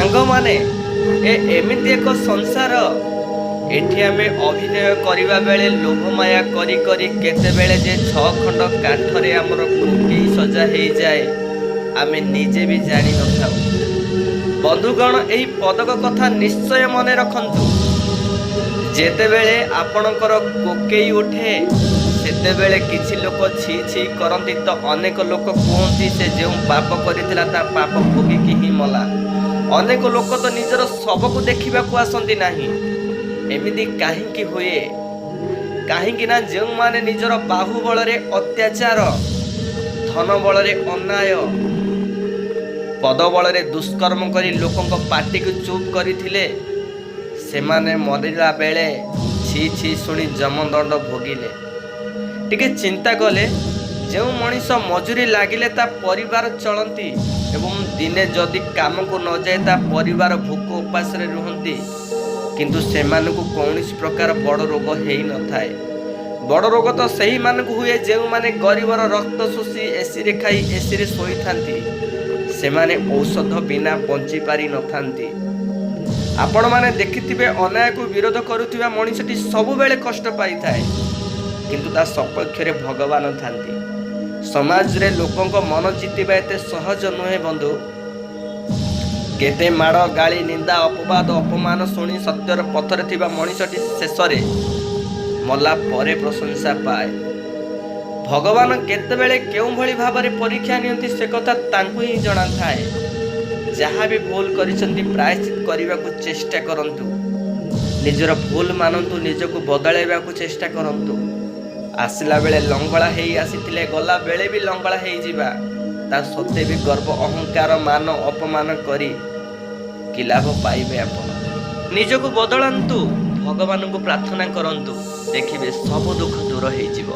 ସାଙ୍ଗମାନେ ଏମିତି ଏକ ସଂସାର ଏଠି ଆମେ ଅଭିନୟ କରିବା ବେଳେ ଲୋଭମାୟା କରି କରି କେତେବେଳେ ଯେ 6 ଖଣ୍ଡ କାଠରେ ଆମର କୋକେଇ ସଜା ହେଇଯାଏ ଆମେ ନିଜେ ବି ଜାଣିନଥାଉ। ବନ୍ଧୁଗଣ, ଏହି ପଦକ କଥା ନିଶ୍ଚୟ ମନେ ରଖନ୍ତୁ। ଯେତେବେଳେ ଆପଣଙ୍କର କୋକେଇ ଉଠେ ସେତେବେଳେ କିଛି ଲୋକ ଛି ଛି କରନ୍ତି ତ ଅନେକ ଲୋକ କୁହନ୍ତି ସେ ଯେଉଁ ପାପ କରିଥିଲା ତା ପାପ ଭୋଗିକି ହିଁ ମଲା। ଅନେକ ଲୋକ ତ ନିଜର ଶବକୁ ଦେଖିବାକୁ ଆସନ୍ତି ନାହିଁ। ଏମିତି କାହିଁକି ହୁଏ? କାହିଁକି ନା ଯେଉଁମାନେ ନିଜର ବାହୁବଳରେ ଅତ୍ୟାଚାର, ଧନ ବଳରେ ଅନ୍ୟାୟ, ପଦ ବଳରେ ଦୁଷ୍କର୍ମ କରି ଲୋକଙ୍କ ପାଟିକୁ ଚୁପ୍ କରିଥିଲେ ସେମାନେ ମରିଲା ବେଳେ ଛି ଛି ଶୁଣି ଯମଦଣ୍ଡ ଭୋଗିଲେ। ଟିକେ ଚିନ୍ତା କଲେ ଯେଉଁ ମଣିଷ ମଜୁରୀ ଲାଗିଲେ ତା ପରିବାର ଚଳନ୍ତି ଏବଂ ଦିନେ ଯଦି କାମକୁ ନ ଯାଏ ତା ପରିବାର ଭୋକ ଉପାସରେ ରୁହନ୍ତି, କିନ୍ତୁ ସେମାନଙ୍କୁ କୌଣସି ପ୍ରକାର ବଡ଼ ରୋଗ ହେଇନଥାଏ। ବଡ଼ ରୋଗ ତ ସେହିମାନଙ୍କୁ ହୁଏ ଯେଉଁମାନେ ଗରିବର ରକ୍ତ ଶୋଷି ଏସିରେ ଖାଇ ଏସିରେ ଶୋଇଥାନ୍ତି। ସେମାନେ ଔଷଧ ବିନା ବଞ୍ଚି ପାରିନଥାନ୍ତି। ଆପଣମାନେ ଦେଖିଥିବେ ଅନ୍ୟାୟକୁ ବିରୋଧ କରୁଥିବା ମଣିଷଟି ସବୁବେଳେ କଷ୍ଟ ପାଇଥାଏ, କିନ୍ତୁ ତା ସପକ୍ଷରେ ଭଗବାନ ଥାନ୍ତି। ସମାଜରେ ଲୋକଙ୍କ ମନ ଜିତିବା ଏତେ ସହଜ ନୁହେଁ ବନ୍ଧୁ। କେତେ ମାଡ଼ ଗାଳି ନିନ୍ଦା ଅପବାଦ ଅପମାନ ଶୁଣି ସତ୍ୟର ପଥରେ ଥିବା ମଣିଷଟି ଶେଷରେ ମଲା ପରେ ପ୍ରଶଂସା ପାଏ। ଭଗବାନ କେତେବେଳେ କେଉଁଭଳି ଭାବରେ ପରୀକ୍ଷା ନିଅନ୍ତି ସେ କଥା ତାଙ୍କୁ ହିଁ ଜଣାଥାଏ। ଯାହା ବି ଭୁଲ କରିଛନ୍ତି ପ୍ରାୟଶ୍ଚିତ କରିବାକୁ ଚେଷ୍ଟା କରନ୍ତୁ। ନିଜର ଭୁଲ ମାନନ୍ତୁ, ନିଜକୁ ବଦଳାଇବାକୁ ଚେଷ୍ଟା କରନ୍ତୁ। ଆସିଲା ବେଳେ ଲଙ୍ଗଳା ହେଇ ଆସିଥିଲେ ଗଲା ବେଳେ ବି ଲଙ୍ଗଳା ହେଇଯିବା ତା ସତ୍ତ୍ୱେ ବି ଗର୍ବ ଅହଙ୍କାର ମାନ ଅପମାନ କରି କି ଲାଭ ପାଇବେ ଆପଣ? ନିଜକୁ ବଦଳାନ୍ତୁ, ଭଗବାନଙ୍କୁ ପ୍ରାର୍ଥନା କରନ୍ତୁ, ଦେଖିବେ ସବୁ ଦୁଃଖ ଦୂର ହେଇଯିବ।